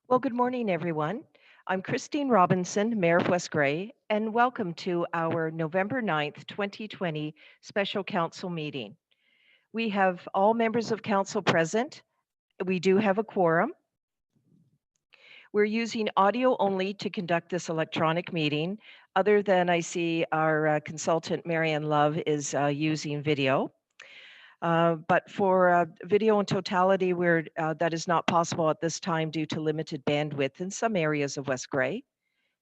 Well, good morning, everyone. I'm Christine Robinson, Mayor of West Grey, and welcome to our November 9th, 2020 Special Council meeting. We have all members of council present. We do have a quorum. We're using audio only to conduct this electronic meeting, other than I see our consultant, Marianne Love, is using video. But for video in totality, that is not possible at this time due to limited bandwidth in some areas of West Grey.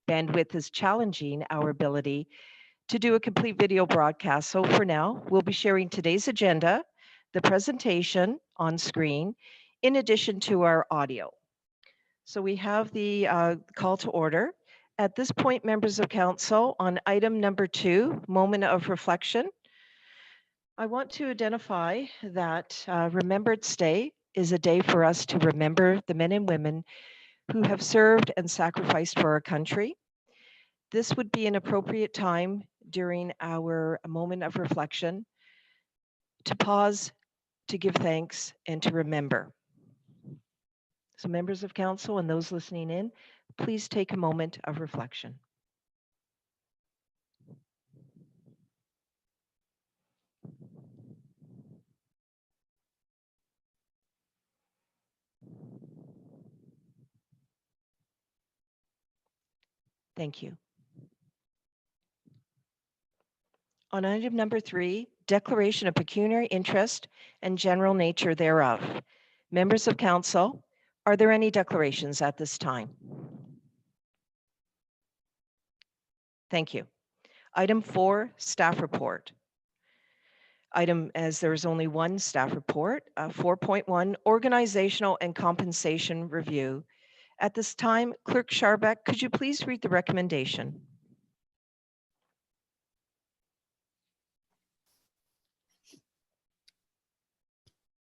Bandwidth is challenging our ability to do a complete video broadcast. So for now, we'll be sharing today's agenda, the presentation on screen, in addition to our audio. So we have the call to order. At this point, members of council, on item number 2, moment of reflection, I want to identify that Remembrance Day is a day for us to remember the men and women who have served and sacrificed for our country. This would be an appropriate time during our moment of reflection to pause, to give thanks, and to remember. So members of council and those listening in, please take a moment of reflection. Thank you. On item number 3, declaration of pecuniary interest and general nature thereof. Members of council, are there any declarations at this time? Thank you. Item 4, staff report. As there is only one staff report, 4.1, organizational and compensation review. At this time, Clerk Scharbeck, could you please read the recommendation?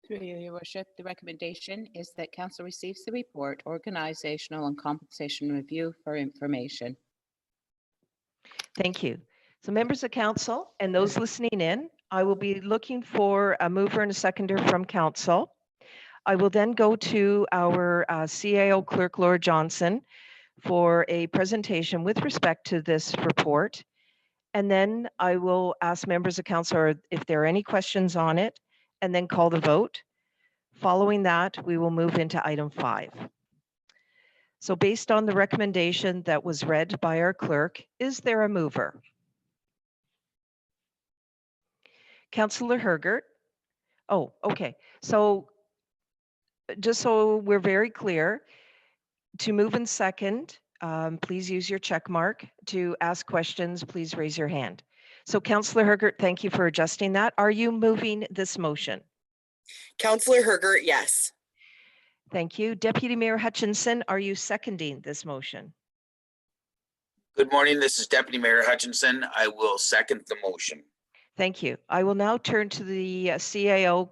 Through you, Your Worship, the recommendation is that Council receives the report, Organisational and Compensation Review for information. Thank you. So members of council and those listening in, I will be looking for a mover and a seconder from council. I will then go to our CAO Clerk Laura Johnson for a presentation with respect to this report. And then I will ask members of council if there are any questions on it and then call the vote. Following that, we will move into item 5. So based on the recommendation that was read by our clerk, is there a mover? Councillor Hergert. Oh, okay. So just so we're very clear, to move and second, please use your check mark. To ask questions, please raise your hand. So Councillor Hergert, thank you for adjusting that. Are you moving this motion? Councillor Hergert, yes. Thank you. Deputy Mayor Hutchinson, are you seconding this motion? Good morning. This is Deputy Mayor Hutchinson. I will second the motion. Thank you. I will now turn to the CAO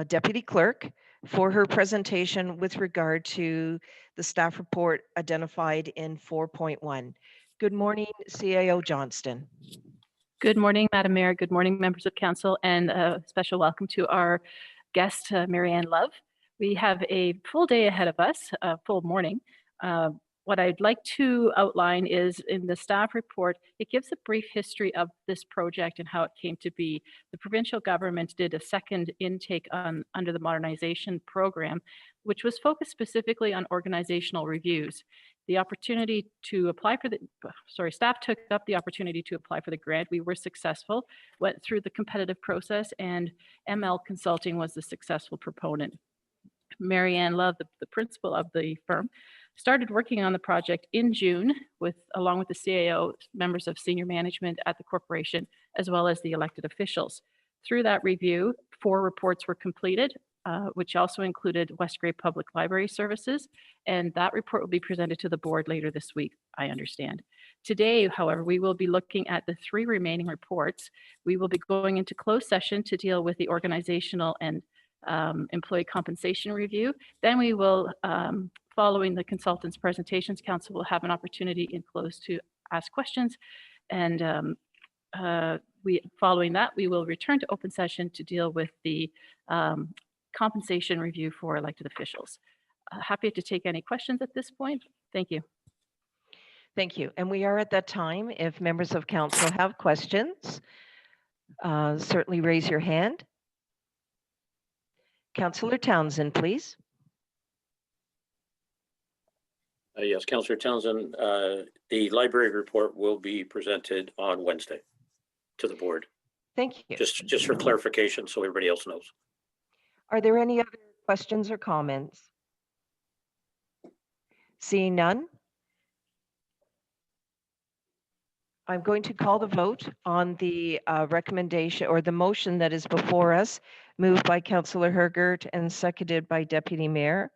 Deputy Clerk for her presentation with regard to the staff report identified in 4.1. Good morning, CAO Johnston. Good morning, Madam Mayor. Good morning, members of council, and a special welcome to our guest, Marianne Love. We have a full day ahead of us, a full morning. What I'd like to outline is in the staff report, it gives a brief history of this project and how it came to be. The provincial government did a second intake under the modernization program, which was focused specifically on organizational reviews. The opportunity to apply for staff took up the opportunity to apply for the grant. We were successful, went through the competitive process, and ML Consulting was the successful proponent. Marianne Love, the principal of the firm, started working on the project in June along with the CAO, members of senior management at the corporation, as well as the elected officials. Through that review, 4 reports were completed, which also included West Grey Public Library Services, and that report will be presented to the board later this week, I understand. Today, however, we will be looking at the 3 remaining reports. We will be going into closed session to deal with the organizational and employee compensation review. Then we will, following the consultant's presentations, council will have an opportunity in close to ask questions. And following that, we will return to open session to deal with the compensation review for elected officials. happy to take any questions at this point. Thank you. Thank you. And we are at that time. If members of council have questions, certainly raise your hand. Councillor Townsend, please. Yes, Councillor Townsend, the library report will be presented on Wednesday to the board, Thank you. just for clarification, so everybody else knows. Are there any other questions or comments? Seeing none, I'm going to call the vote on the recommendation or the motion that is before us, moved by Councillor Hergert and seconded by Deputy Mayor.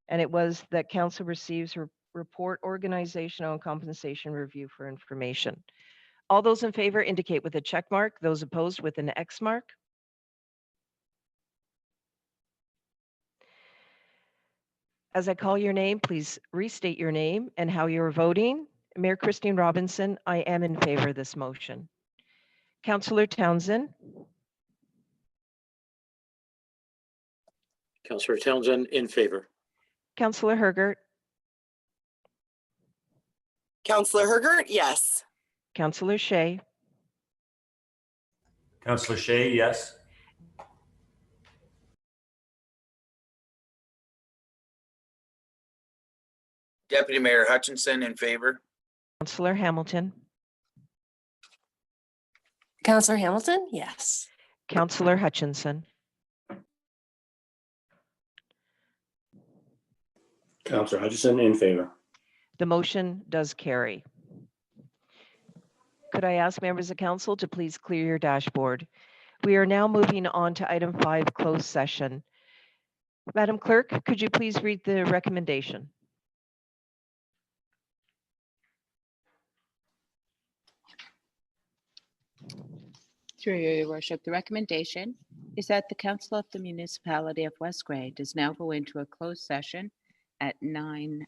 And it was that council receives report organizational and compensation review for information. All those in favor indicate with a check mark, those opposed with an X mark. As I call your name, please restate your name and how you're voting. Mayor Christine Robinson, I am in favor of this motion. Councillor Townsend, Councillor Townsend, in favor. Councillor Hergert, Counselor Hergert, yes. Councillor Shea, Councillor Shea, yes. Deputy Mayor Hutchinson in favor. Councillor Hamilton, Councillor Hamilton, yes. Councillor Hutchinson, Councillor Hutchison, in favor. the motion does carry. Could I ask members of council to please clear your dashboard? We are now moving on to item 5, closed session. Madam Clerk, could you please read the recommendation? Through your worship, the recommendation is that the Council of the Municipality of West Grey does now go into a closed session at 9:08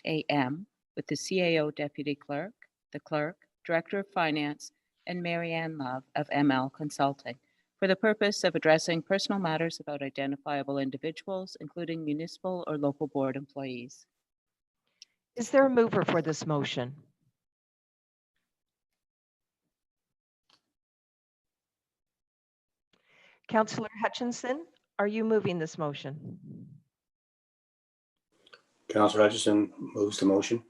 a.m. with the CAO Deputy Clerk, the Clerk, Director of Finance, and Mary Ann Love of ML Consulting for the purpose of addressing personal matters about identifiable individuals, including municipal or local board employees. Is there a mover for this motion? Councillor Hutchinson, are you moving this motion? Councillor Hutchison moves the motion.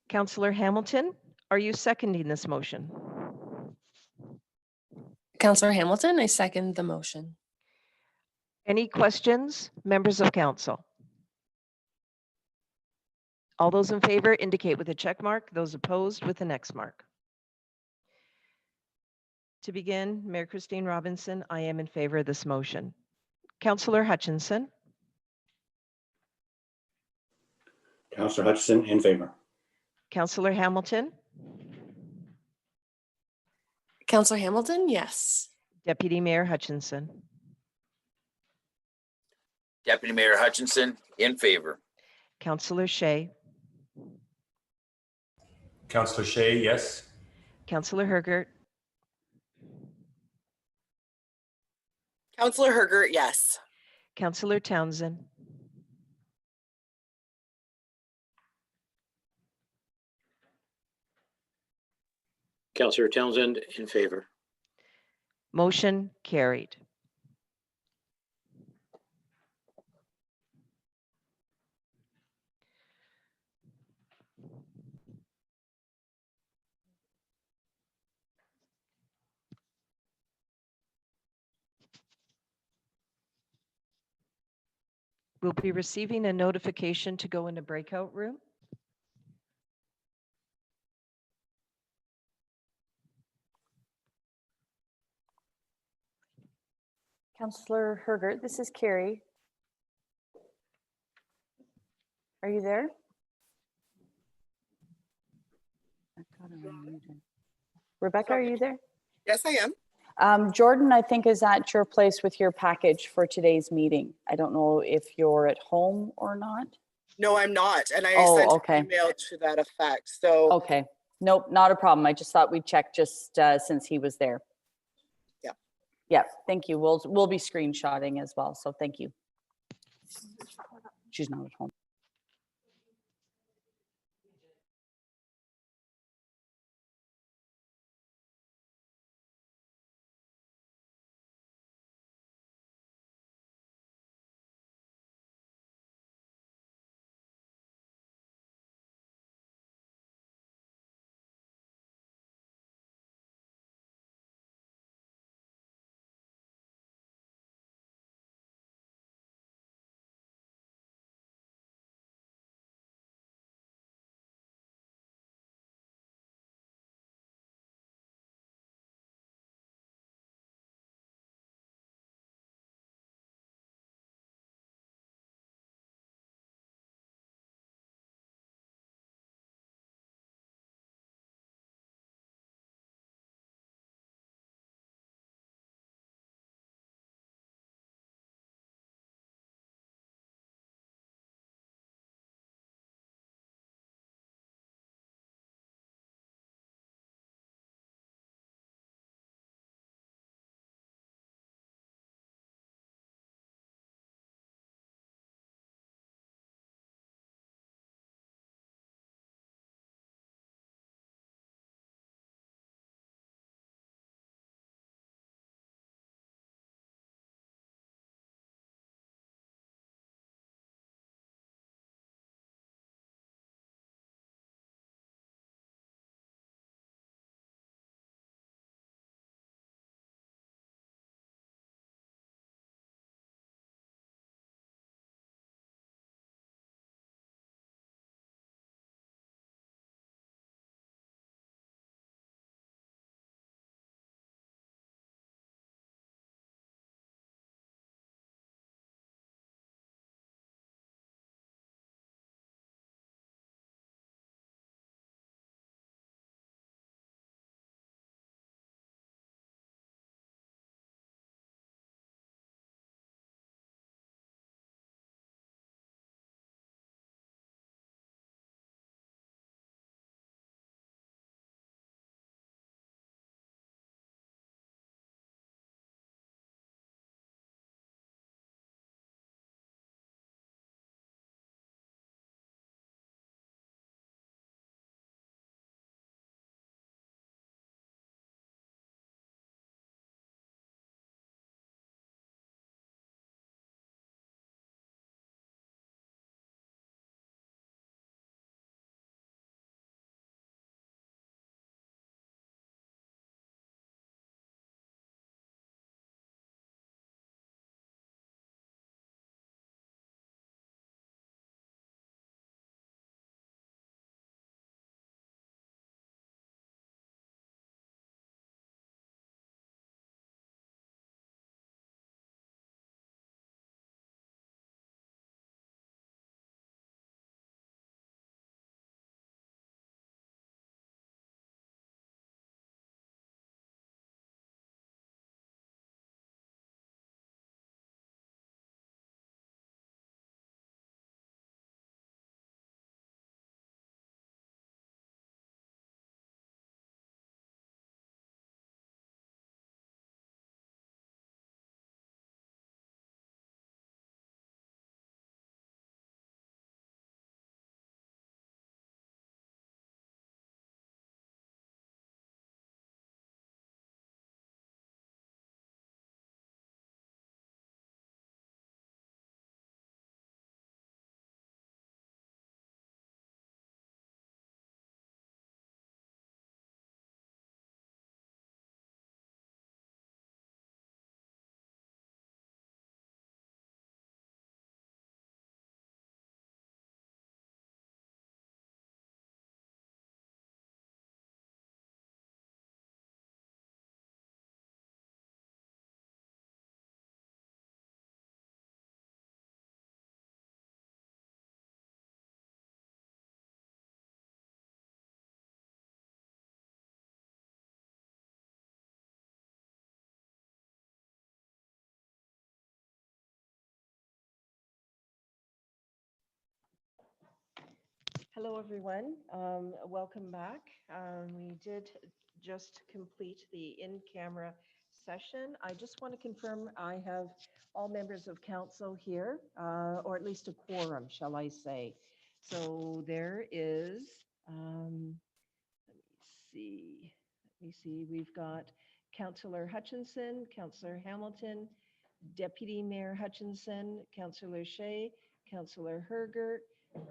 Councillor Hamilton, are you seconding this motion? Councillor Hamilton, I second the motion. Any questions, members of council? All those in favor indicate with a check mark, those opposed with an X mark. To begin, Mayor Christine Robinson, I am in favor of this motion. Councillor Hutchinson, Councillor Hutchison, in favor. Councillor Hamilton, Councillor Hamilton, yes. Deputy Mayor Hutchinson, Deputy Mayor Hutchinson in favor. Councillor Shea, Councillor Shea, yes. Councillor Hergert, Counselor Hergert, yes. Councillor Townsend, Councillor Townsend, in favor. motion carried. We'll be receiving a notification to go into breakout room. Councillor Hergert, this is Carrie. Are you there? Rebecca, are you there? Yes, I am. Jordan, I think, is at your place with your package for today's meeting. I don't know if you're at home or not. No, I'm not. And I Oh, sent okay. an email to that effect. So Okay, nope, not a problem. I just thought we'd check just since he was there. Yeah. Yeah, thank you. We'll be screenshotting as well, so thank you. she's not at home. Hello, everyone. Welcome back. We did just complete the in-camera session. I just want to confirm I have all members of council here, or at least a quorum, shall I say. So there is, let me see, we've got Councillor Hutchinson, Councillor Hamilton, Deputy Mayor Hutchinson, Councillor Shea, Councillor Hergert.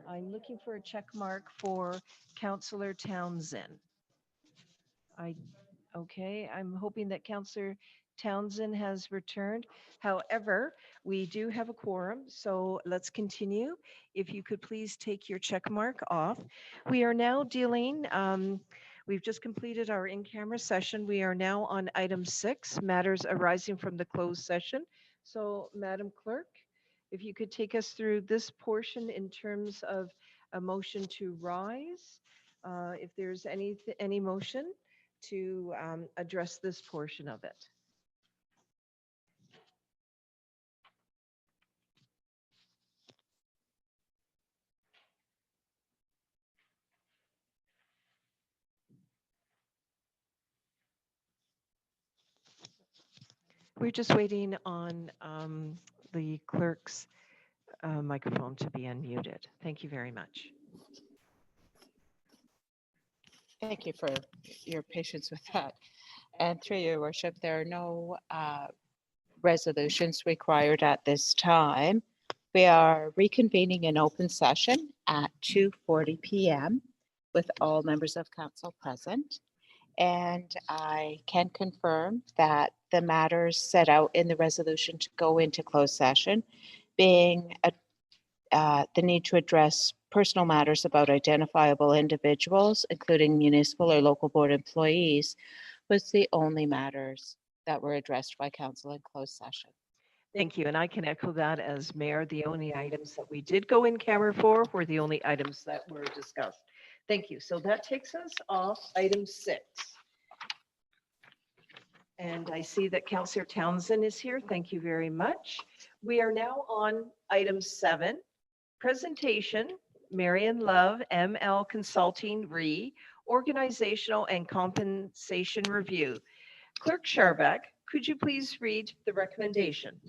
I'm looking for a check mark for Councillor Townsend. Okay, I'm hoping that Councillor Townsend has returned. However, we do have a quorum, so let's continue. If you could please take your check mark off. We are now dealing, we've just completed our in-camera session. We are now on item 6, matters arising from the closed session. So, Madam Clerk, if you could take us through this portion in terms of a motion to rise, if there's any motion to address this portion of it. We're just waiting on the clerk's microphone to be unmuted. Thank you very much. Thank you for your patience with that. And through your worship, there are no resolutions required at this time. We are reconvening in open session at 2:40 p.m. with all members of council present. And I can confirm that the matters set out in the resolution to go into closed session, being the need to address personal matters about identifiable individuals, including municipal or local board employees, was the only matters that were addressed by council in closed session. Thank you, and I can echo that as mayor. The only items that we did go in camera for were the only items that were discussed. Thank you. So that takes us off item 6. And I see that Councillor Townsend is here. Thank you very much. We are now on item 7, presentation, Marion Love, ML Consulting, RE, Organizational and Compensation Review. Clerk Scharbeck, could you please read the recommendation?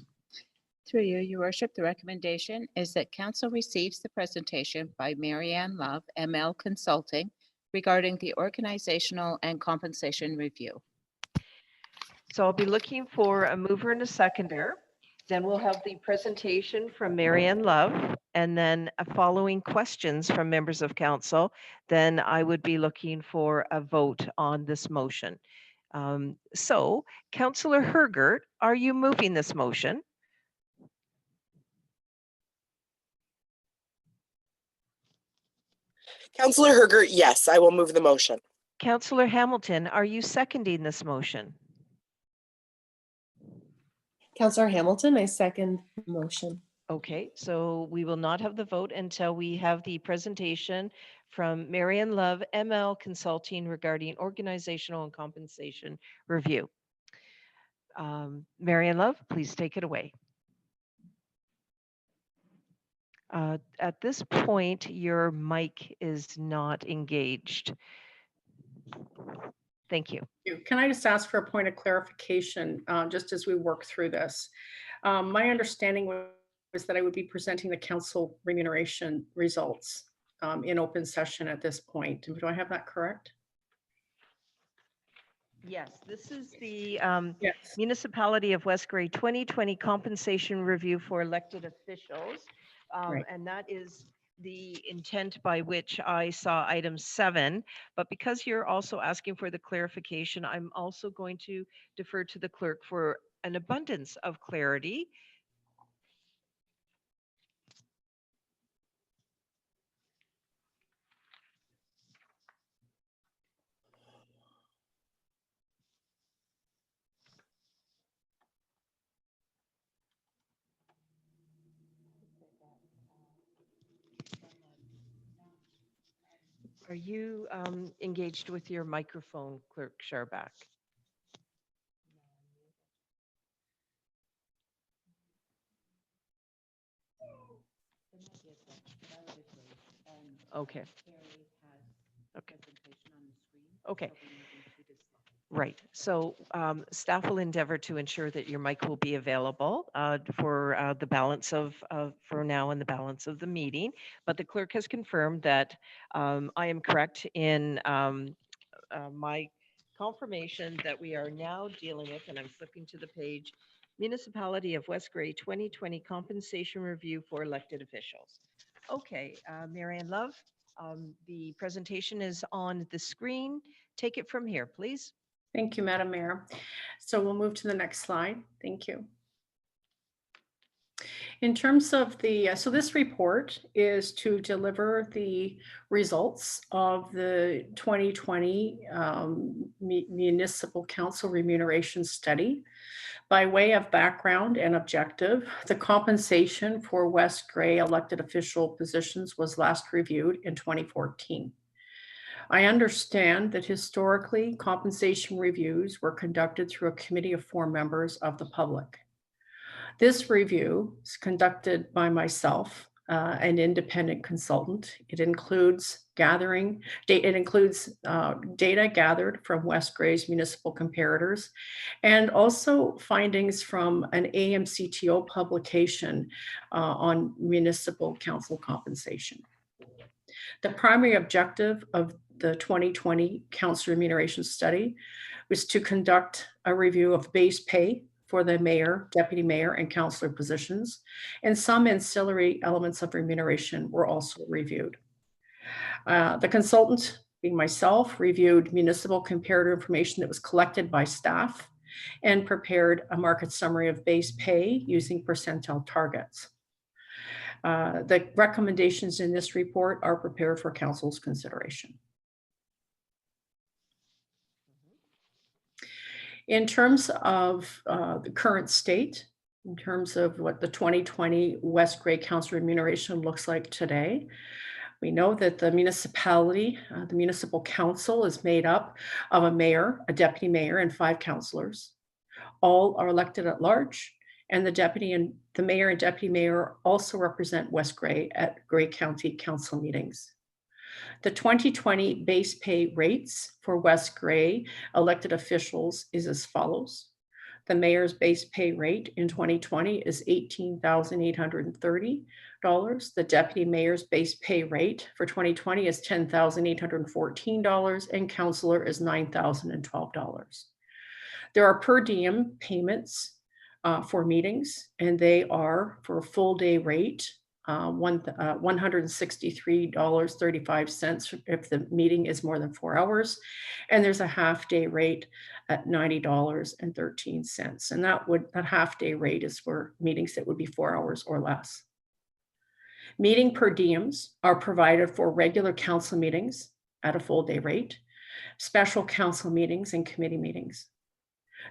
Through you, your worship, the recommendation is that council receives the presentation by Marianne Love, ML Consulting, regarding the organizational and compensation review. So I'll be looking for a mover and a seconder. Then we'll have the presentation from Marianne Love, and then following questions from members of council. Then I would be looking for a vote on this motion. So, Councillor Hergert, are you moving this motion? Councillor Hergert, yes, I will move the motion. Councillor Hamilton, are you seconding this motion? Councillor Hamilton, I second the motion. Okay, so we will not have the vote until we have the presentation from Marianne Love, ML Consulting, regarding organizational and compensation review. Marianne Love, please take it away. At this point, your mic is not engaged. Thank you. Can I just ask for a point of clarification, just as we work through this? My understanding was that I would be presenting the council remuneration results in open session at this point. Do I have that correct? Yes, this is the Yes. Municipality of West Grey 2020 compensation review for elected officials. Right. And that is the intent by which I saw item 7. But because you're also asking for the clarification, I'm also going to defer to the clerk for an abundance of clarity. Are you engaged with your microphone, Clerk Scharbeck? Okay. Okay. Okay. Right. So staff will endeavor to ensure that your mic will be available for the balance for now and the balance of the meeting. But the clerk has confirmed that I am correct in my confirmation that we are now dealing with, and I'm flipping to the page, Municipality of West Grey 2020 Compensation Review for Elected Officials. Okay, Mary Ann Love, the presentation is on the screen. Take it from here, please. Thank you, Madam Mayor. So we'll move to the next slide. Thank you. In terms of so this report is to deliver the results of the 2020 Municipal Council Remuneration Study. By way of background and objective, the compensation for West Grey elected official positions was last reviewed in 2014. I understand that historically, compensation reviews were conducted through a committee of 4 members of the public. This review is conducted by myself, an independent consultant. It includes data gathered from West Grey's municipal comparators, and also findings from an AMCTO publication on municipal council compensation. The primary objective of the 2020 council remuneration study was to conduct a review of base pay for the mayor, deputy mayor, and councillor positions, and some ancillary elements of remuneration were also reviewed. The consultant, being myself, reviewed municipal comparator information that was collected by staff and prepared a market summary of base pay using percentile targets. The recommendations in this report are prepared for council's consideration. In terms of the current state, in terms of what the 2020 West Grey Council remuneration looks like today, we know that the municipality, the municipal council is made up of a mayor, a deputy mayor, and 5 councillors. All are elected at large, and the mayor and deputy mayor also represent West Grey at Grey County Council meetings. The 2020 base pay rates for West Grey elected officials is as follows. The mayor's base pay rate in 2020 is $18,830. The deputy mayor's base pay rate for 2020 is $10,814, and councillor is $9,012. There are per diem payments for meetings, and they are for a full day rate, $163.35 if the meeting is more than 4 hours, and there's a half day rate at $90.13. And that half day rate is for meetings that would be 4 hours or less. Meeting per diems are provided for regular council meetings at a full day rate, special council meetings, and committee meetings.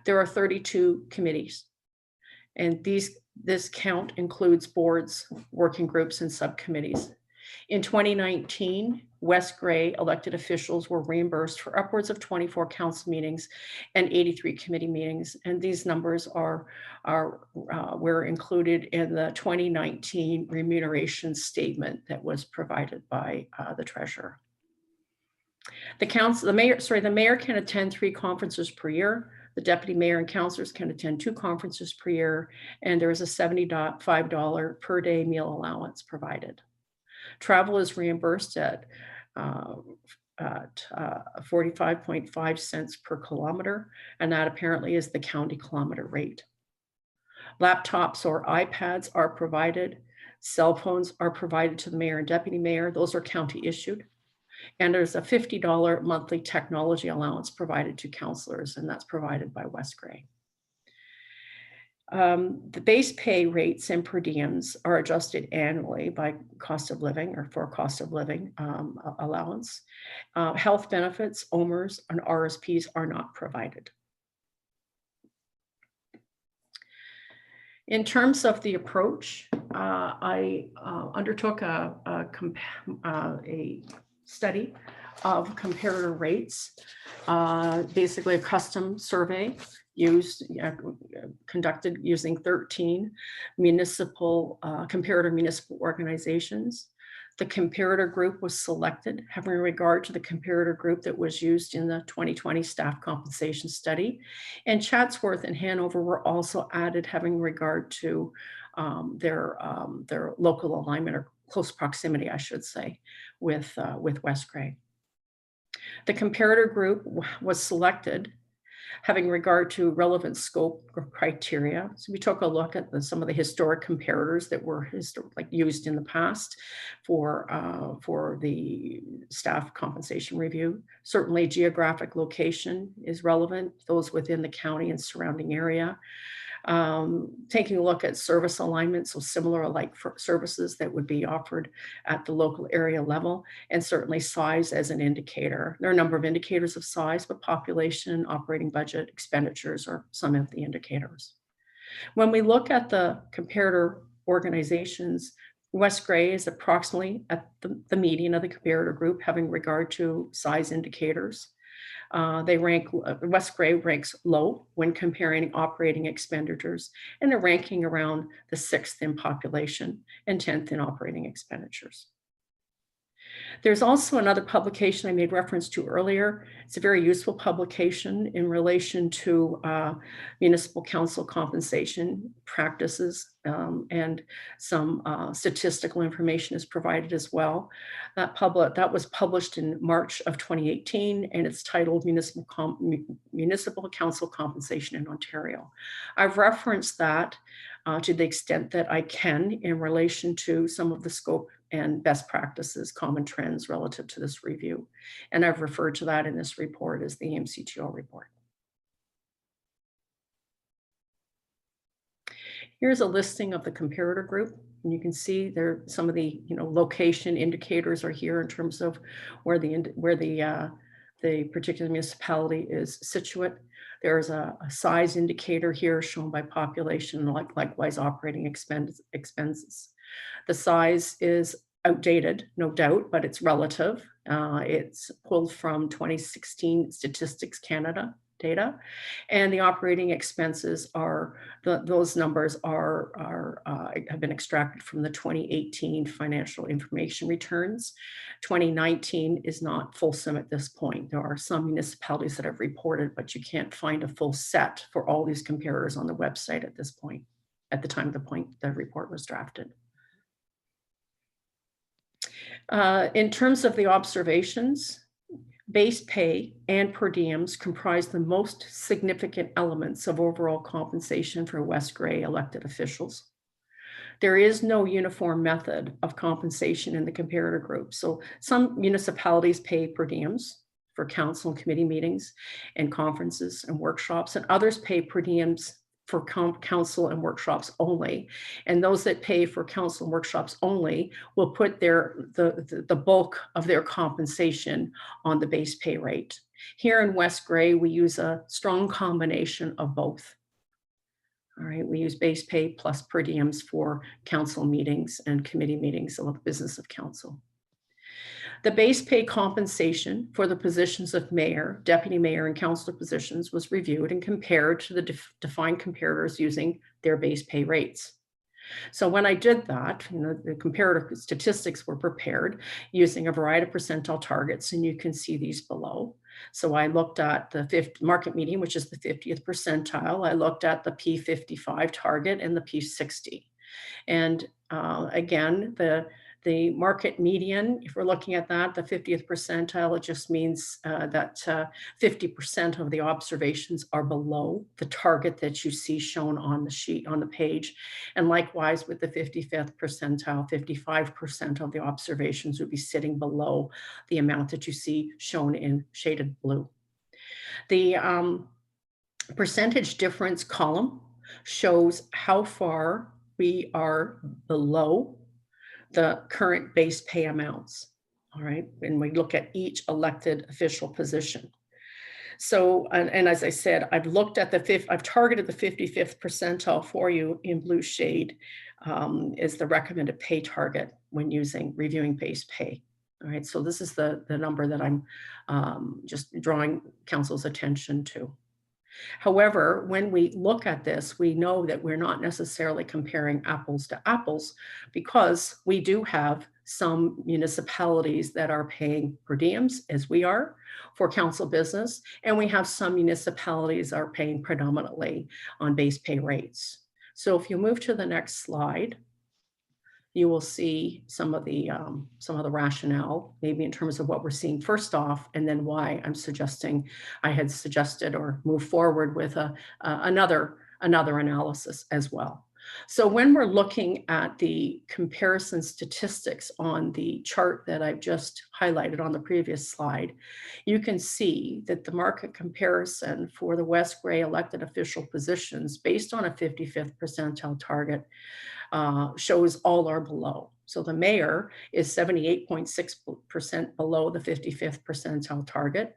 There are 32 committees, and this count includes boards, working groups, and subcommittees. In 2019, West Grey elected officials were reimbursed for upwards of 24 council meetings and 83 committee meetings, and these numbers were included in the 2019 remuneration statement that was provided by the treasurer. The mayor can attend 3 conferences per year. The deputy mayor and councillors can attend 2 conferences per year, and there is a $75 per day meal allowance provided. Travel is reimbursed at 45.5 cents per kilometer, and that apparently is the county kilometer rate. Laptops or iPads are provided. Cell phones are provided to the mayor and deputy mayor. Those are county issued. And there's a $50 monthly technology allowance provided to councillors, and that's provided by West Grey. The base pay rates and per diems are adjusted annually by cost of living or for cost of living allowance. Health benefits, OMERS, and RSPs are not provided. In terms of the approach, I undertook a study of comparator rates, basically a custom survey conducted using 13 comparator municipal organizations. The comparator group was selected, having regard to the comparator group that was used in the 2020 staff compensation study. And Chatsworth and Hanover were also added, having regard to their local alignment, or close proximity, I should say, with West Grey. The comparator group was selected having regard to relevant scope or criteria. So we took a look at some of the historic comparators that were used in the past for the staff compensation review. Certainly geographic location is relevant, those within the county and surrounding area. Taking a look at service alignment, so similar like for services that would be offered at the local area level, and certainly size as an indicator. There are a number of indicators of size, but population, operating budget, expenditures are some of the indicators. When we look at the comparator organizations, West Grey is approximately at the median of the comparator group, having regard to size indicators. West Grey ranks low when comparing operating expenditures, and they're ranking around the 6th in population and 10th in operating expenditures. There's also another publication I made reference to earlier. It's a very useful publication in relation to municipal council compensation practices, and some statistical information is provided as well. That was published in March of 2018, and it's titled Municipal Council Compensation in Ontario. I've referenced that to the extent that I can in relation to some of the scope and best practices, common trends relative to this review. And I've referred to that in this report as the MCTO report. Here's a listing of the comparator group. And you can see there some of the location indicators are here in terms of where the particular municipality is situate. There's a size indicator here shown by population, likewise operating expenses. The size is outdated, no doubt, but it's relative. It's pulled from 2016 Statistics Canada data, and the operating expenses are those numbers have been extracted from the 2018 financial information returns. 2019 is not fulsome at this point. There are some municipalities that have reported, but you can't find a full set for all these comparators on the website at this point, at the time the report was drafted. In terms of the observations, base pay and per diems comprise the most significant elements of overall compensation for West Grey elected officials. There is no uniform method of compensation in the comparator group. So some municipalities pay per diems for council and committee meetings and conferences and workshops, and others pay per diems for council and workshops only. And those that pay for council and workshops only will put the bulk of their compensation on the base pay rate. Here in West Grey, we use a strong combination of both. All right, we use base pay plus per diems for council meetings and committee meetings of the business of council. The base pay compensation for the positions of mayor, deputy mayor, and councillor positions was reviewed and compared to the defined comparators using their base pay rates. So when I did that, the comparative statistics were prepared using a variety of percentile targets, and you can see these below. So I looked at the market median, which is the 50th percentile. I looked at the P55 target and the P60. And again, the market median, if we're looking at that, the 50th percentile, it just means that 50% of the observations are below the target that you see shown on the sheet, on the page. And likewise with the 55th percentile, 55% of the observations would be sitting below the amount that you see shown in shaded blue. The percentage difference column shows how far we are below the current base pay amounts, all right? And we look at each elected official position. So, and as I said, I've targeted the 55th percentile for you in blue shade is the recommended pay target when reviewing base pay. All right, so this is the number that I'm just drawing council's attention to. However, when we look at this, we know that we're not necessarily comparing apples to apples because we do have some municipalities that are paying per diems, as we are, for council business. And we have some municipalities are paying predominantly on base pay rates. So if you move to the next slide, you will see some of the rationale, maybe in terms of what we're seeing first off, and then why I had suggested or moved forward with another analysis as well. So when we're looking at the comparison statistics on the chart that I've just highlighted on the previous slide, you can see that the market comparison for the West Grey elected official positions based on a 55th percentile target shows all are below. So the mayor is 78.6% below the 55th percentile target.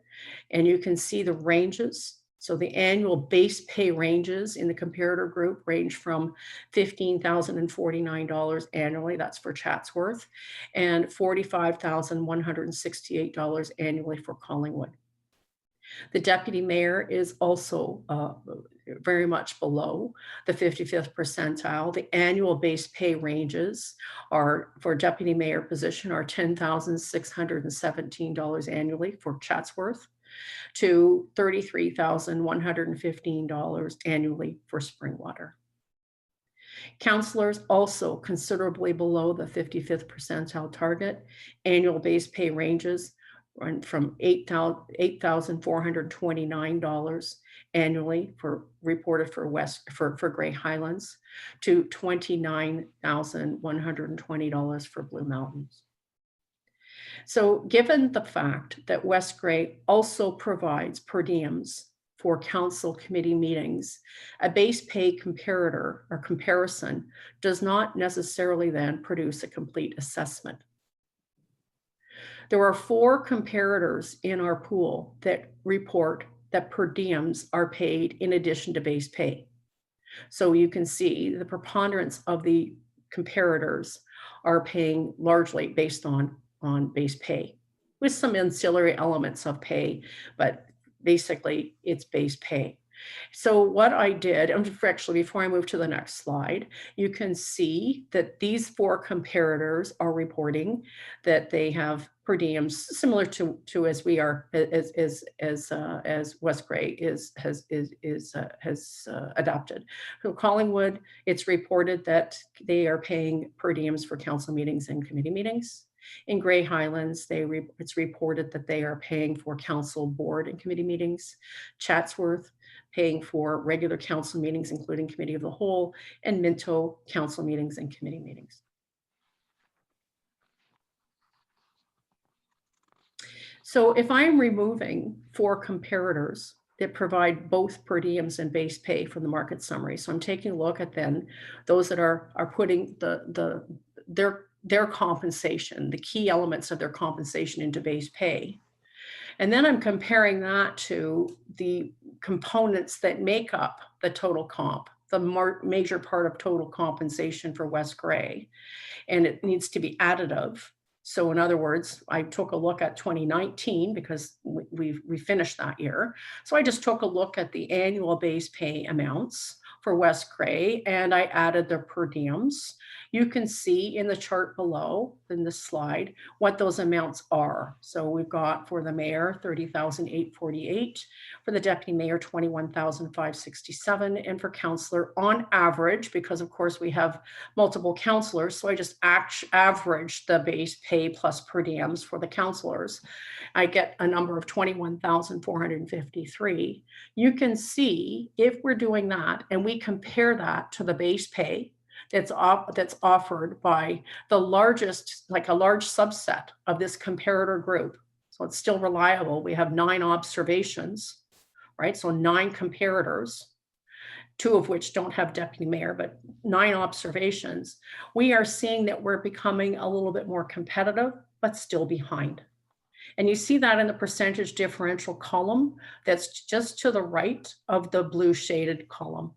And you can see the ranges. So the annual base pay ranges in the comparator group range from $15,049 annually, that's for Chatsworth, and $45,168 annually for Collingwood. The deputy mayor is also very much below the 55th percentile. The annual base pay ranges are for deputy mayor position are $10,617 annually for Chatsworth to $33,115 annually for Springwater. Councillors also considerably below the 55th percentile target. Annual base pay ranges from $8,429 annually reported for Grey Highlands to $29,120 for Blue Mountains. So given the fact that West Grey also provides per diems for council committee meetings, a base pay comparator or comparison does not necessarily then produce a complete assessment. There are 4 comparators in our pool that report that per diems are paid in addition to base pay. So you can see the preponderance of the comparators are paying largely based on base pay, with some ancillary elements of pay, but basically it's base pay. So what I did, and actually before I move to the next slide, you can see that these 4 comparators are reporting that they have per diems similar to as we are as West Grey has adopted. So Collingwood, it's reported that they are paying per diems for council meetings and committee meetings. In Grey Highlands, it's reported that they are paying for council board and committee meetings. Chatsworth paying for regular council meetings, including committee of the whole, and Minto council meetings and committee meetings. So if I'm removing 4 comparators that provide both per diems and base pay from the market summary, so I'm taking a look at then those that are putting their compensation, the key elements of their compensation into base pay. And then I'm comparing that to the components that make up the total comp, the major part of total compensation for West Grey, and it needs to be additive. So in other words, I took a look at 2019 because we finished that year. So I just took a look at the annual base pay amounts for West Grey and I added their per diems. You can see in the chart below in this slide what those amounts are. So we've got for the mayor, $30,848, for the deputy mayor, $21,567, and for councillor on average, because of course we have multiple councillors, so I just averaged the base pay plus per diems for the councillors. I get a number of $21,453. You can see if we're doing that and we compare that to the base pay that's offered by the largest, like a large subset of this comparator group. So it's still reliable. We have 9 observations, right? So 9 comparators, 2 of which don't have deputy mayor, but 9 observations. We are seeing that we're becoming a little bit more competitive, but still behind. And you see that in the percentage differential column that's just to the right of the blue shaded column.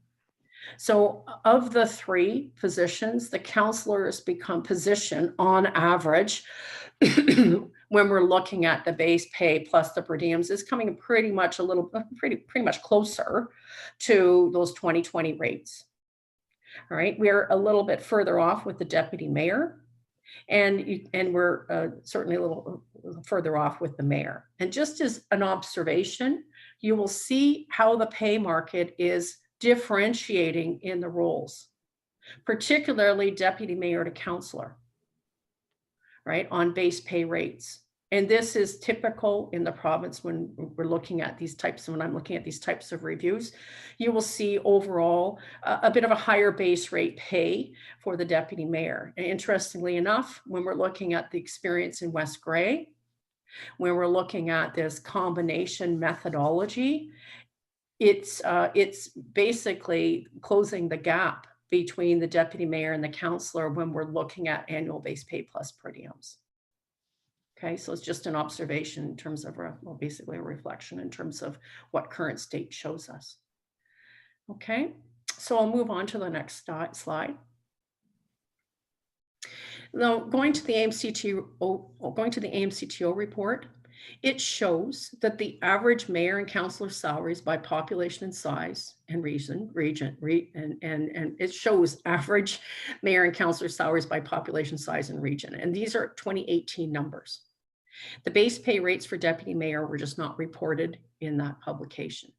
So of the 3 positions, the councillors become position on average when we're looking at the base pay plus the per diems is coming pretty much closer to those 2020 rates. All right, we're a little bit further off with the deputy mayor. And we're certainly a little further off with the mayor. And just as an observation, you will see how the pay market is differentiating in the roles, particularly deputy mayor to councillor, right, on base pay rates. And this is typical in the province when we're looking at these types, when I'm looking at these types of reviews. You will see overall a bit of a higher base rate pay for the deputy mayor. And interestingly enough, when we're looking at the experience in West Grey, when we're looking at this combination methodology, it's basically closing the gap between the deputy mayor and the councillor when we're looking at annual base pay plus per diems. Okay, so it's just an observation in terms of, well, basically a reflection in terms of what current state shows us. Okay, so I'll move on to the next slide. Now, going to the AMCTO report, it shows that the average mayor and councillor salaries by population and size and region, and it shows average mayor and councillor salaries by population, size, and region. And these are 2018 numbers. The base pay rates for deputy mayor were just not reported in that publication.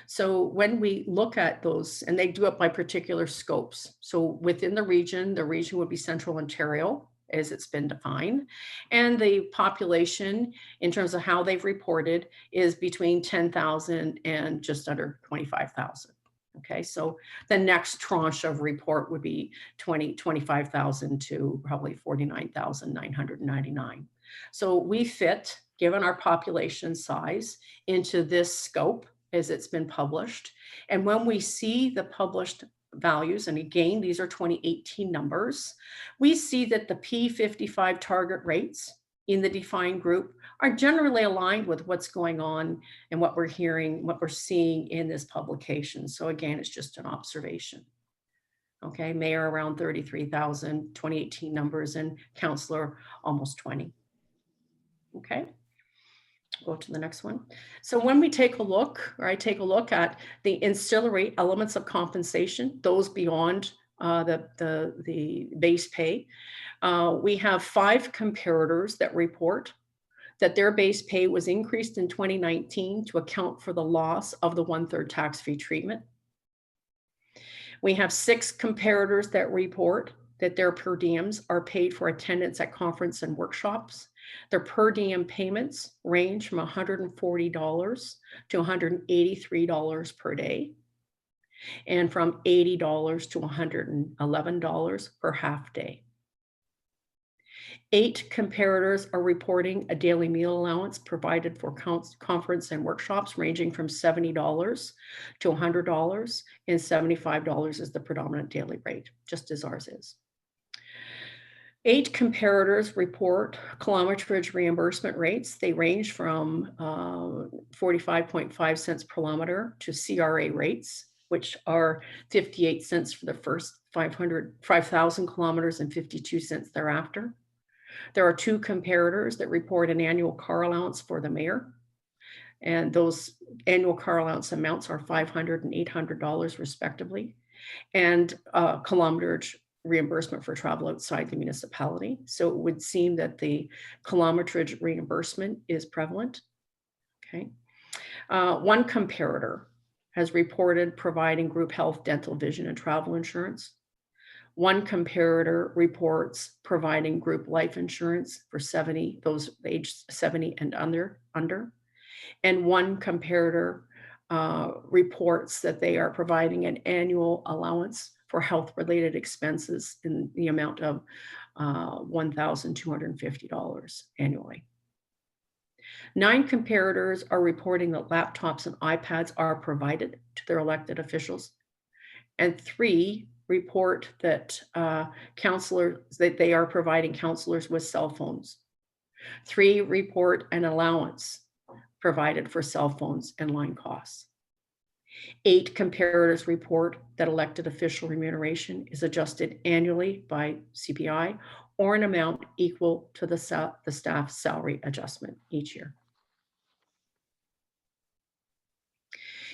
So when we look at those, and they do it by particular scopes. So within the region would be Central Ontario, as it's been defined. And the population, in terms of how they've reported, is between 10,000 and just under 25,000. Okay, so the next tranche of report would be 25,000 to probably 49,999. So we fit, given our population size, into this scope as it's been published. And when we see the published values, and again, these are 2018 numbers, we see that the P55 target rates in the defined group are generally aligned with what's going on and what we're hearing, what we're seeing in this publication. So again, it's just an observation. Okay, mayor around 33,000, 2018 numbers, and councillor almost 20. Okay, go to the next one. So when we take a look, or I take a look at the ancillary elements of compensation, those beyond the base pay, we have 5 comparators that report that their base pay was increased in 2019 to account for the loss of the 1/3 tax-free treatment. We have 6 comparators that report that their per diems are paid for attendance at conference and workshops. Their per diem payments range from $140 to $183 per day, and from $80 to $111 per half day. 8 comparators are reporting a daily meal allowance provided for conference and workshops ranging from $70 to $100, and $75 is the predominant daily rate, just as ours is. 8 comparators report kilometerage reimbursement rates. They range from 45.5 cents per kilometer to CRA rates, which are 58 cents for the first 5,000 kilometers and 52 cents thereafter. There are 2 comparators that report an annual car allowance for the mayor. And those annual car allowance amounts are $500 and $800 respectively. And kilometerage reimbursement for travel outside the municipality. So it would seem that the kilometerage reimbursement is prevalent. Okay. 1 comparator has reported providing group health, dental, vision, and travel insurance. 1 comparator reports providing group life insurance for those aged 70 and under. And 1 comparator reports that they are providing an annual allowance for health-related expenses in the amount of $1,250 annually. 9 comparators are reporting that laptops and iPads are provided to their elected officials, and 3 report that that they are providing counselors with cell phones. 3 report an allowance provided for cell phones and line costs. 8 comparators report that elected official remuneration is adjusted annually by CPI or an amount equal to the staff salary adjustment each year.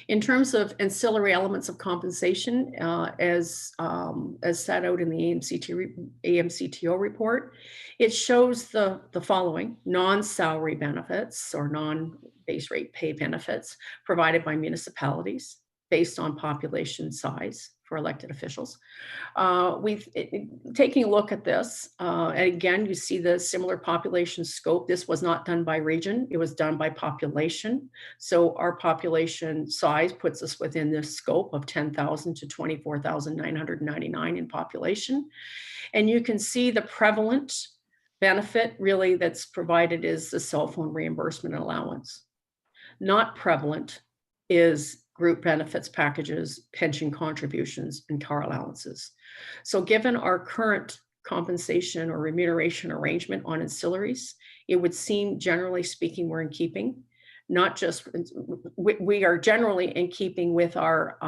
In terms of ancillary elements of compensation, as set out in the AMCTO report, it shows the following: non-salary benefits or non-base rate pay benefits provided by municipalities based on population size for elected officials. Taking a look at this, and again, you see the similar population scope. This was not done by region, it was done by population. So our population size puts us within this scope of 10,000 to 24,999 in population. And you can see the prevalent benefit really that's provided is the cell phone reimbursement allowance. Not prevalent is group benefits packages, pension contributions, and car allowances. So given our current compensation or remuneration arrangement on ancillaries, it would seem, generally speaking, we're in keeping. Not just, we are generally in keeping with our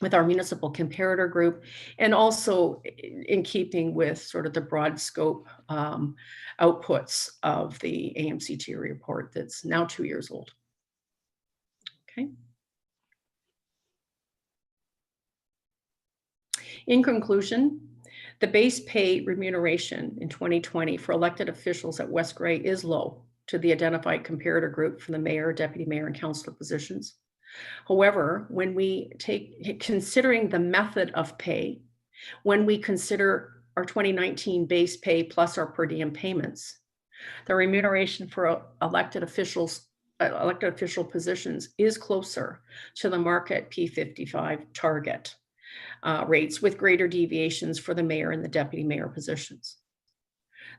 municipal comparator group, and also in keeping with sort of the broad scope outputs of the AMCT report that's now 2 years old. Okay. In conclusion, the base pay remuneration in 2020 for elected officials at West Grey is low to the identified comparator group for the mayor, deputy mayor, and councillor positions. However, when we considering the method of pay, when we consider our 2019 base pay plus our per diem payments, the remuneration for elected official positions is closer to the market P55 target rates, with greater deviations for the mayor and the deputy mayor positions.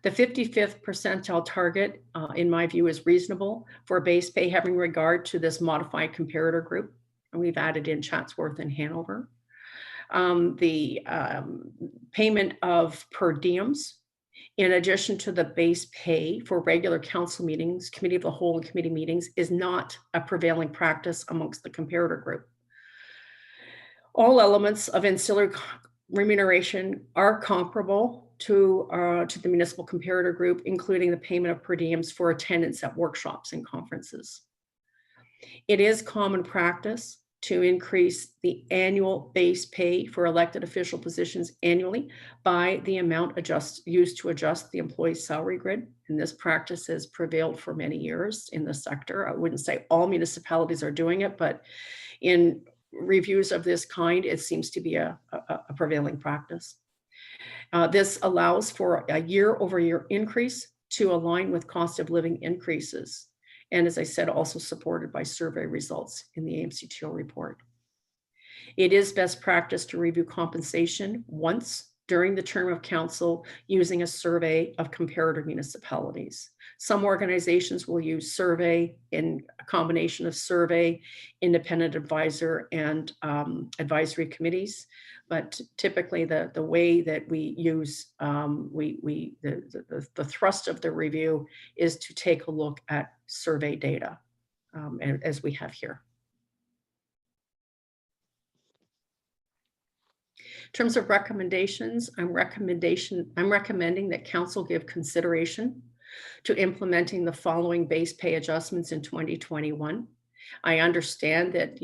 The 55th percentile target, in my view, is reasonable for base pay, having regard to this modified comparator group. And we've added in Chatsworth and Hanover. The payment of per diems, in addition to the base pay for regular council meetings, committee of the whole and committee meetings, is not a prevailing practice amongst the comparator group. All elements of ancillary remuneration are comparable to the municipal comparator group, including the payment of per diems for attendance at workshops and conferences. It is common practice to increase the annual base pay for elected official positions annually by the amount used to adjust the employee's salary grid. And this practice has prevailed for many years in the sector. I wouldn't say all municipalities are doing it, but in reviews of this kind, it seems to be a prevailing practice. This allows for a year-over-year increase to align with cost of living increases. And as I said, also supported by survey results in the AMCTO report. It is best practice to review compensation once during the term of council using a survey of comparator municipalities. Some organizations will use survey in a combination of survey, independent advisor, and advisory committees. But typically the way that we use, the thrust of the review is to take a look at survey data, as we have here. In terms of recommendations, I'm recommending that council give consideration to implementing the following base pay adjustments in 2021. I understand that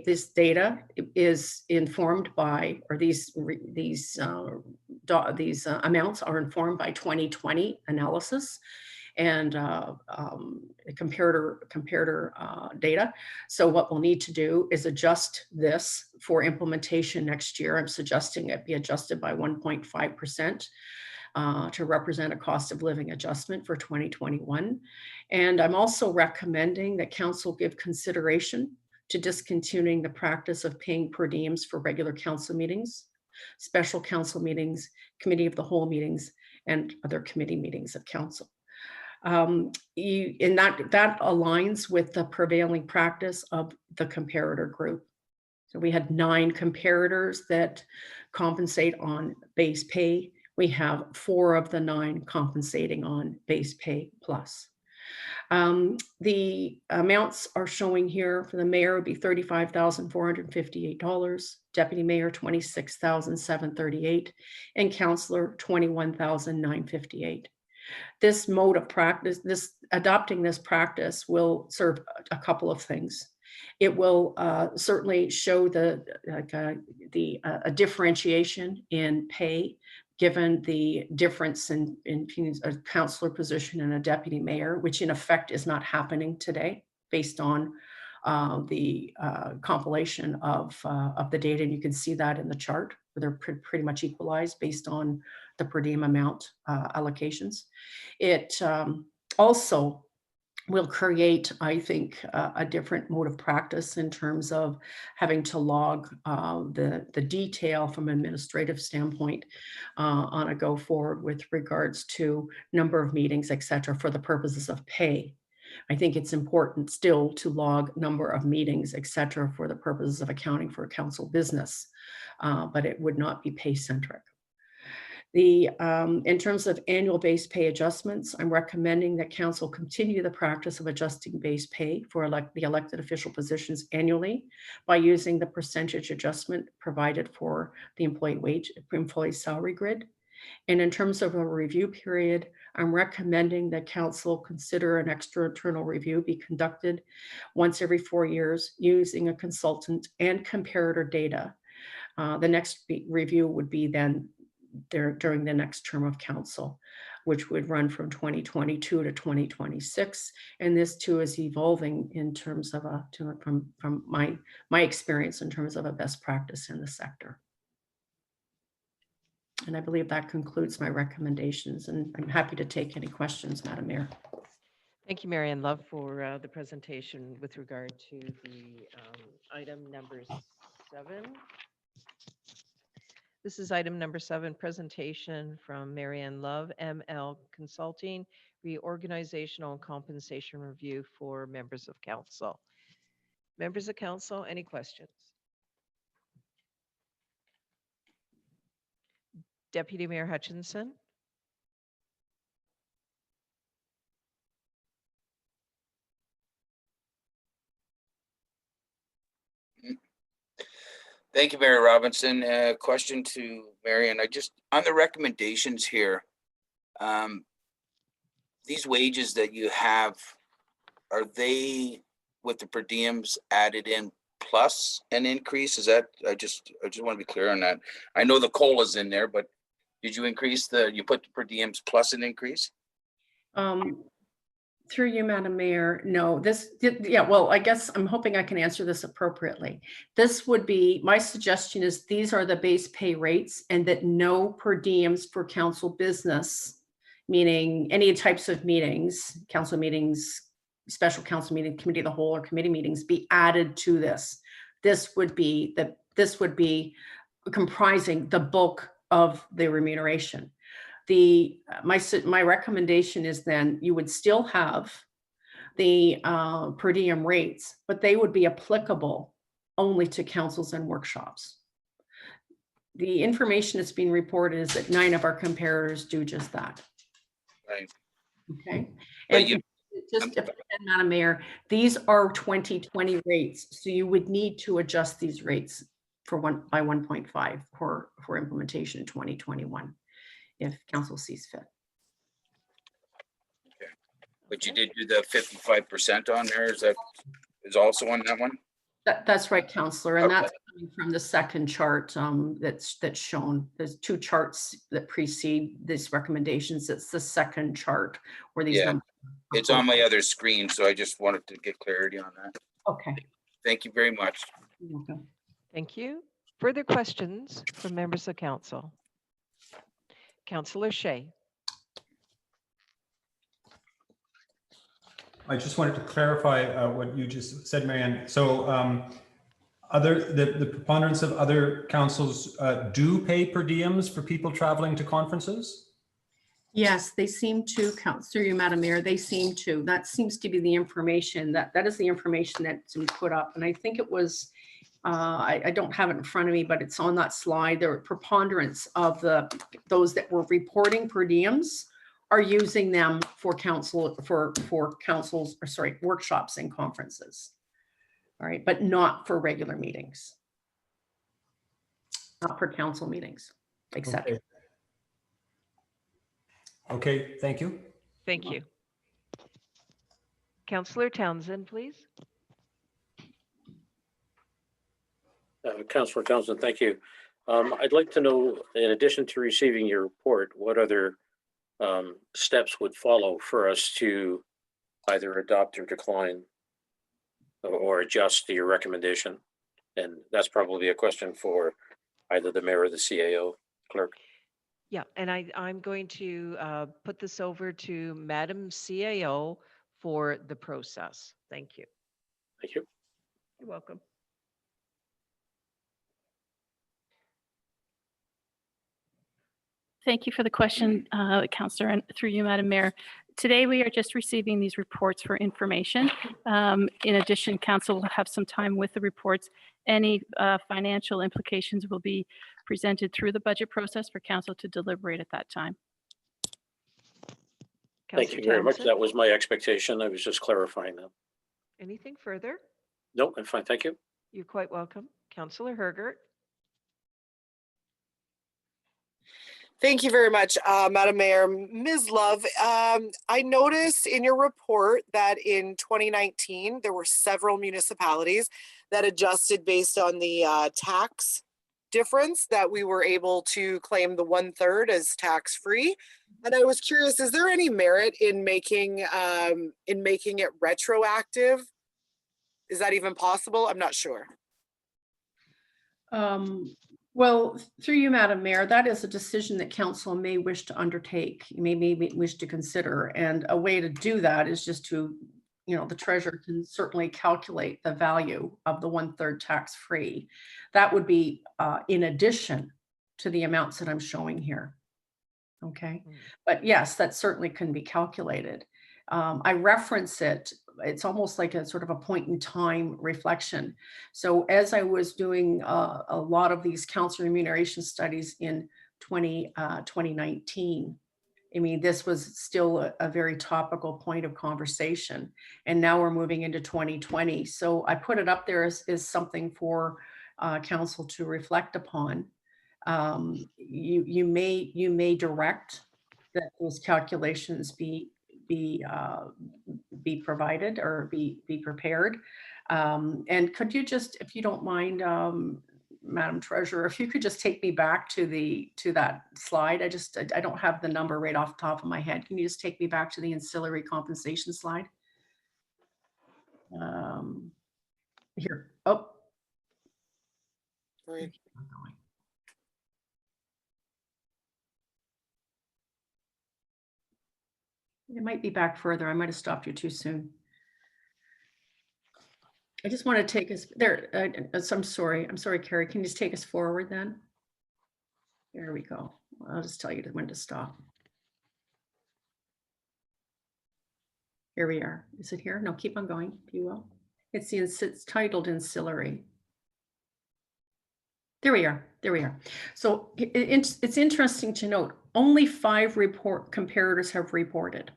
this data is informed by, or these amounts are informed by 2020 analysis and comparator data. So what we'll need to do is adjust this for implementation next year. I'm suggesting it be adjusted by 1.5%. To represent a cost of living adjustment for 2021. And I'm also recommending that council give consideration to discontinuing the practice of paying per diems for regular council meetings, special council meetings, committee of the whole meetings, and other committee meetings of council. And that aligns with the prevailing practice of the comparator group. So we had 9 comparators that compensate on base pay. We have 4 of the 9 compensating on base pay plus. The amounts are showing here. For the mayor would be $35,458, deputy mayor $26,738, and councillor $21,958. This mode of practice, adopting this practice will serve a couple of things. It will certainly show a differentiation in pay, given the difference in a councillor position and a deputy mayor, which in effect is not happening today based on the compilation of the data. And you can see that in the chart where they're pretty much equalized based on the per diem amount allocations. It also will create, I think, a different mode of practice in terms of having to log the detail from an administrative standpoint on a go forward with regards to number of meetings, et cetera, for the purposes of pay. I think it's important still to log number of meetings, et cetera, for the purposes of accounting for council business, but it would not be pay centric. In terms of annual base pay adjustments, I'm recommending that council continue the practice of adjusting base pay for the elected official positions annually by using the percentage adjustment provided for the employee salary grid. And in terms of a review period, I'm recommending that council consider an external review be conducted once every 4 years using a consultant and comparator data. The next review would be then during the next term of council, which would run from 2022 to 2026. And this too is evolving in terms of from my experience in terms of a best practice in the sector. And I believe that concludes my recommendations, and I'm happy to take any questions, Madam Mayor. Thank you, Marianne Love, for the presentation with regard to the item number 7. This is item number 7, presentation from Marianne Love, ML Consulting, reorganizational and compensation review for members of council. Members of council, any questions? Deputy Mayor Hutchinson. Thank you, Mayor Robinson. Question to Marion. On the recommendations here, these wages that you have, are they with the per diems added in plus an increase? Is that, I just want to be clear on that. I know the COLA's in there, but did you you put the per diems plus an increase? Through you, Madam Mayor, no, well, I guess I'm hoping I can answer this appropriately. This would be, my suggestion is these are the base pay rates and that no per diems for council business, meaning any types of meetings, council meetings, special council meeting, committee of the whole or committee meetings be added to this. This would be comprising the bulk of the remuneration. My recommendation is then you would still have the per diem rates, but they would be applicable only to councils and workshops. The information that's being reported is that 9 of our comparators do just that. Right. Okay. And just if I can, Madam Mayor, these are 2020 rates, so you would need to adjust these rates by 1.5 for implementation in 2021. If council sees fit. Okay. But you did do the 55% on there. Is also on that one? That's right, Councillor, and Okay. that's coming from the second chart that's shown. There's 2 charts that precede these recommendations. It's the second chart where these numbers. It's on my other screen, so I just wanted to get clarity on that. Okay. Thank you very much. You're welcome. Thank you. Further questions from members of council? Councillor Shea. I just wanted to clarify what you just said, Marianne. So the preponderance of other councils do pay per diems for people traveling to conferences? Yes, they seem to, through you, Madam Mayor, they seem to. That seems to be the information, that is the information that's been put up. And I think it was, I don't have it in front of me, but it's on that slide. There were preponderance of those that were reporting per diems are using them for workshops and conferences. All right, but not for regular meetings. Not for council meetings, etc. Okay, thank you. Thank you. Councillor Townsend, please. Councillor Townsend, thank you. I'd like to know, in addition to receiving your report, what other steps would follow for us to either adopt or decline or adjust your recommendation? And that's probably a question for either the mayor or the CAO clerk. Yeah, and I'm going to put this over to Madam CAO for the process. Thank you. Thank you. You're welcome. Thank you for the question, Councillor, and through you, Madam Mayor. Today, we are just receiving these reports for information. In addition, Council will have some time with the reports. Any financial implications will be presented through the budget process for Council to deliberate at that time. Thank you very much. That was my expectation. I was just clarifying that. Anything further? No, I'm fine. Thank you. You're quite welcome. Councillor Hergert. Thank you very much, Madam Mayor. Ms. Love, I noticed in your report that in 2019, there were several municipalities that adjusted based on the tax difference, that we were able to claim the 1/3 as tax-free. And I was curious, is there any merit in making it retroactive? Is that even possible? I'm not sure. Well, through you, Madam Mayor, that is a decision that council may wish to undertake, may wish to consider. And a way to do that is just to, the treasurer can certainly calculate the value of the 1/3 tax-free. That would be in addition to the amounts that I'm showing here. Okay, but yes, that certainly can be calculated. I reference it. It's almost like a sort of a point in time reflection. So as I was doing a lot of these council remuneration studies in 2019, I mean, this was still a very topical point of conversation. And now we're moving into 2020. So I put it up there as something for council to reflect upon. You may direct that those calculations be provided or be prepared. And could you just, if you don't mind, Madam Treasurer, if you could just take me back to that slide. I don't have the number right off the top of my head. Can you just take me back to the ancillary compensation slide? Here. Oh. Right. It might be back further. I might have stopped you too soon. I just want to take us there. I'm sorry, Carrie. Can you just take us forward then? There we go. I'll just tell you when to stop. Here we are. Is it here? No, keep on going, if you will. It's titled Ancillary. There we are. There we are. So it's interesting to note, only 5 comparators have reported.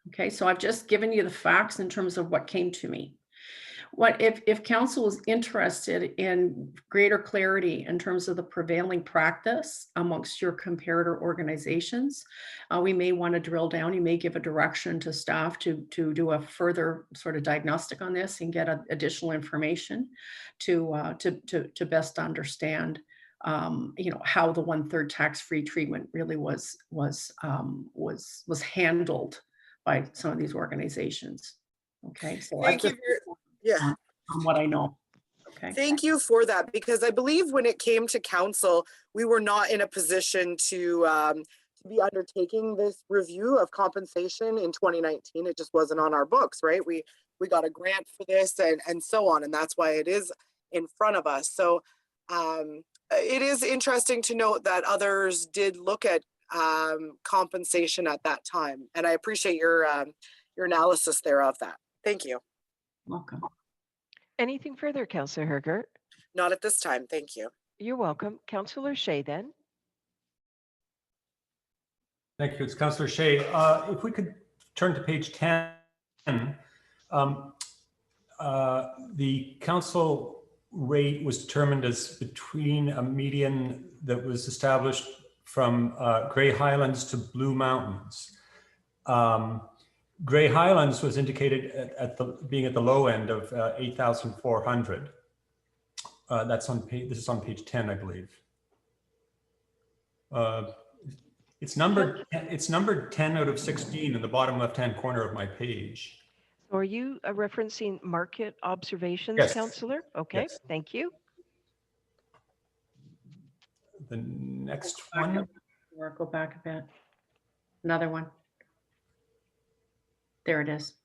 Okay, so I've just given you the facts in terms of what came to me. What if council is interested in greater clarity in terms of the prevailing practice amongst your comparator organizations, we may want to drill down. You may give a direction to staff to do a further sort of diagnostic on this and get additional information to best understand how the 1/3 tax-free treatment really was handled by some of these organizations. Okay, so Thank you. Yeah. On what I know. Okay. Thank you for that, because I believe when it came to council, we were not in a position to be undertaking this review of compensation in 2019. It just wasn't on our books, right? We got a grant for this and so on, and that's why it is in front of us. So it is interesting to note that others did look at compensation at that time, and I appreciate your analysis there of that. Thank you. Welcome. Anything further, Councillor Hergert? Not at this time. Thank you. You're welcome. Councillor Shea then. Thank you. It's Councillor Shea. If we could turn to page 10, the council rate was determined as between a median that was established from Grey Highlands to Blue Mountains. Grey Highlands was indicated being at the low end of 8,400. That's on page, this is on page 10, I believe. It's numbered 10 out of 16 in the bottom left-hand corner of my page. So are you referencing market observations, Yes. Councillor? Okay, Yes. thank you. The next Back one. up, Or go back a bit. Another one. There it is.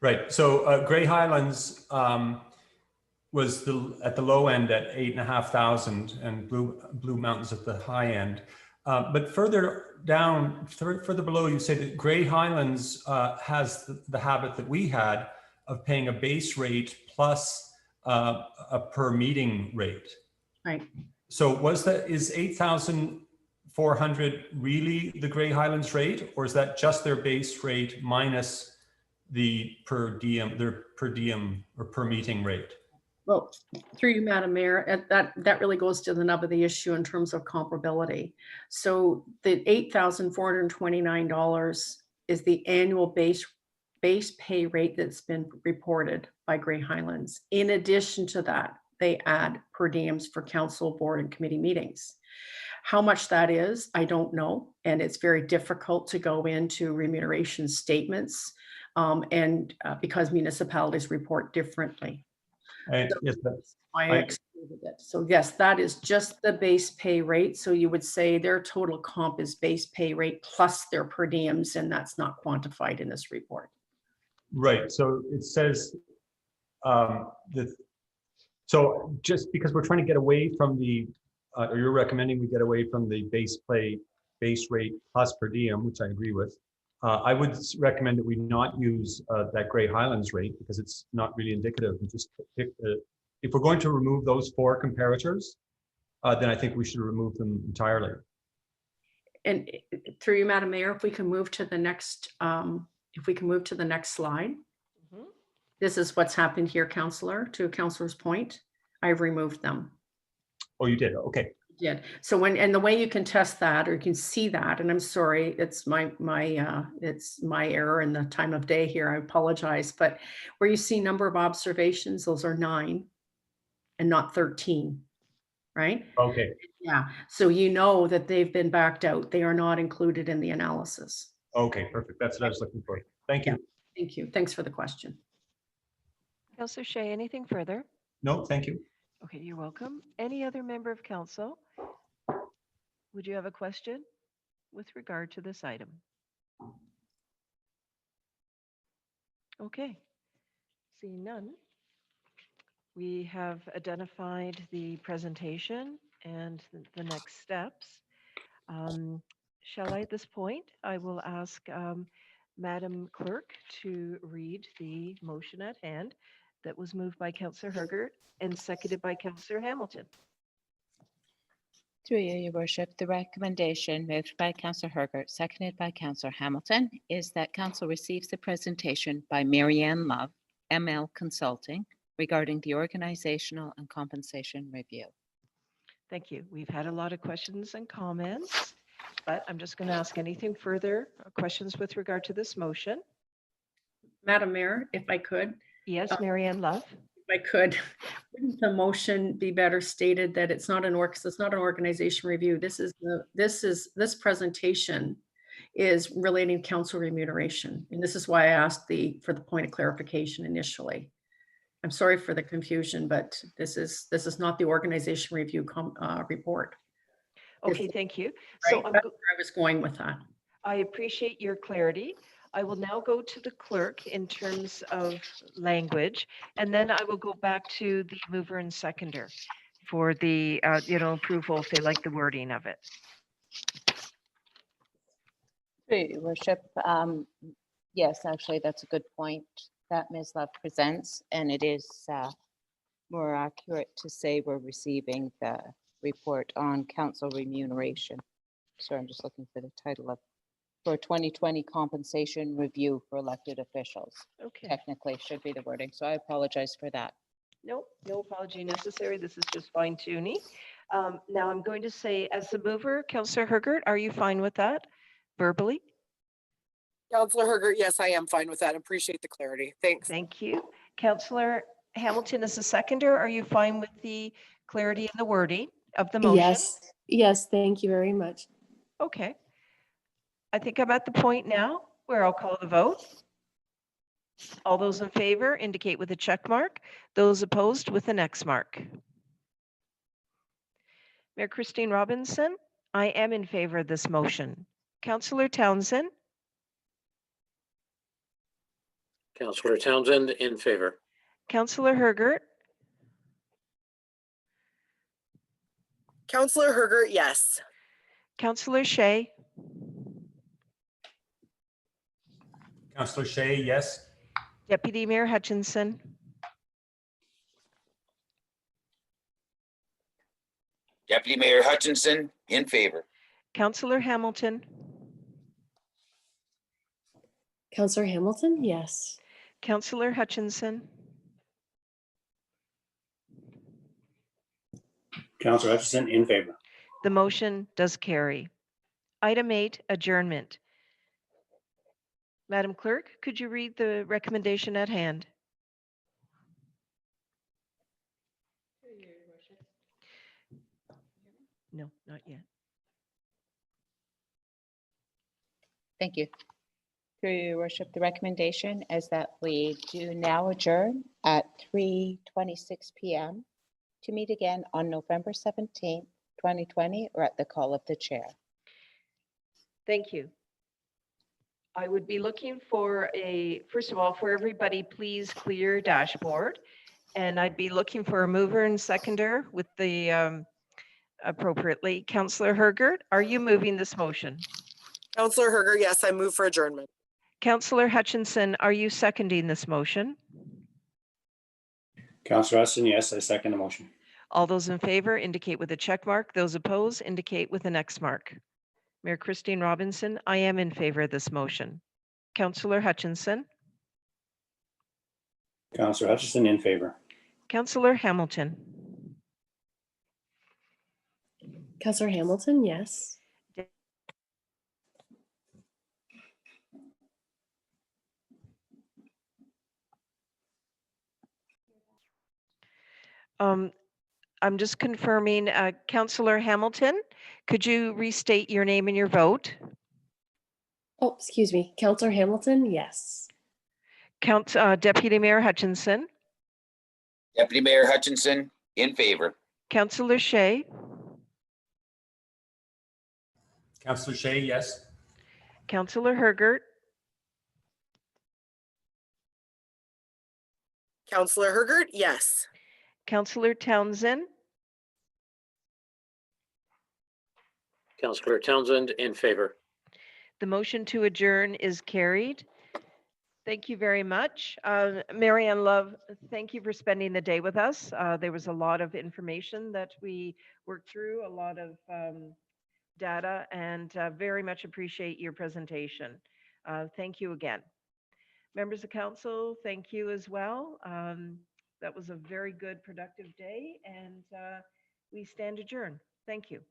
Right. So Grey Highlands was at the low end at 8,500 and Blue Mountains at the high end. But further down, further below, you say that Grey Highlands has the habit that we had of paying a base rate plus a per meeting rate. Right. So is 8,400 really the Grey Highlands rate, or is that just their base rate minus the per diem or per meeting rate? Well, through you, Madam Mayor, that really goes to the nub of the issue in terms of comparability. So the $8,429 is the annual base pay rate that's been reported by Grey Highlands. In addition to that, they add per diems for council, board, and committee meetings. How much that is, I don't know, and it's very difficult to go into remuneration statements because municipalities report differently. Yes, I excluded it. So yes, that is just the base pay rate. So you would say their total comp is base pay rate plus their per diems, and that's not quantified in this report. right. So it says so just because we're trying to get away from the, or you're recommending we get away from the base rate plus per diem, which I agree with. I would recommend that we not use that Grey Highlands rate because it's not really indicative. And just pick if we're going to remove those 4 comparators, then I think we should remove them entirely. And through you, Madam Mayor, if we can move to the next, slide. Mhm. This is what's happened here, Councillor. To Councillor's point, I've removed them. Oh, you did? Okay. Did. So and the way you can test that, or you can see that, and I'm sorry, it's my error in the time of day here, I apologize, but where you see number of observations, those are 9 and not 13, right? Okay. Yeah, so you know that they've been backed out. They are not included in the analysis. Okay, perfect. That's what I was looking for. Thank you. Thank you. Thanks for the question. Councillor Shea, anything further? No, thank you. Okay, you're welcome. Any other member of council? Would you have a question with regard to this item? Okay, seeing none. We have identified the presentation and the next steps. Shall I, at this point, I will ask Madam Clerk to read the motion at hand that was moved by Councillor Hergert and seconded by Councillor Hamilton. Through you, Your Worship, the recommendation moved by Councillor Hergert, seconded by Councillor Hamilton, is that Council receives the presentation by Marianne Love, ML Consulting, regarding the organizational and compensation review. Thank you. We've had a lot of questions and comments, but I'm just going to ask anything further, questions with regard to this motion. Madam Mayor, if I could. Yes, Marianne Love. If I could, wouldn't the motion be better stated that it's not an organization review? This presentation is relating to council remuneration. And this is why I asked for the point of clarification initially. I'm sorry for the confusion, but this is not the organization review report. Okay, thank you. Right? So That's where I was going with that. I appreciate your clarity. I will now go to the clerk in terms of language, and then I will go back to the mover and seconder for the approval if they like the wording of it. Your Worship, yes, actually, that's a good point that Ms. Love presents, and it is more accurate to say we're receiving the report on council remuneration. So I'm just looking for the title of for 2020 compensation review for elected officials. Okay. Technically should be the wording, so I apologize for that. No apology necessary. This is just fine tuning. Now I'm going to say, as the mover, Councillor Hergert, are you fine with that verbally? Councillor Hergert, yes, I am fine with that. Appreciate the clarity. Thanks. Thank you. Councillor Hamilton, as the seconder, are you fine with the clarity in the wording of the motion? Yes, yes, thank you very much. Okay. I think I'm at the point now where I'll call the vote. All those in favor indicate with a check mark. Those opposed with an X mark. Mayor Christine Robinson, I am in favor of this motion. Councillor Townsend, Councillor Townsend in favor. Councillor Hergert, Councillor Hergert, yes. Councillor Shea, Councillor Shea, yes. Deputy Mayor Hutchinson, Deputy Mayor Hutchinson in favor. Councillor Hamilton, Counselor Hamilton, yes. Councillor Hutchinson, Councillor Hutchison in favor. the motion does carry. Item 8, adjournment. Madam Clerk, could you read the recommendation at hand? No, not yet. Thank you. Through your worship, the recommendation is that we do now adjourn at 3:26 p.m. to meet again on November 17th, 2020, or at the call of the chair. Thank you. I would be looking for first of all, for everybody, please clear your dashboard. And I'd be looking for a mover and seconder with the appropriately. Councillor Hergert, are you moving this motion? Councillor Hergert, yes, I move for adjournment. Councillor Hutchinson, are you seconding this motion? Councillor Hutchison, yes, I second the motion. All those in favor indicate with a check mark. Those opposed indicate with an X mark. Mayor Christine Robinson, I am in favor of this motion. Councillor Hutchinson, Councillor Hutchison in favor. Councillor Hamilton, Counselor Hamilton, yes. I'm just confirming, Councillor Hamilton, could you restate your name and your vote? Oh, excuse me. Counselor Hamilton, yes. Deputy Mayor Hutchinson, Deputy Mayor Hutchinson in favor. Councillor Shea, Councillor Shea, yes. Councillor Hergert, Councillor Hergert, yes. Councillor Townsend, Councillor Townsend in favor. the motion to adjourn is carried. Thank you very much. Mary Ann Love, thank you for spending the day with us. There was a lot of information that we worked through, a lot of data, and very much appreciate your presentation. Thank you again. Members of council, thank you as well. That was a very good, productive day, and we stand adjourned. Thank you.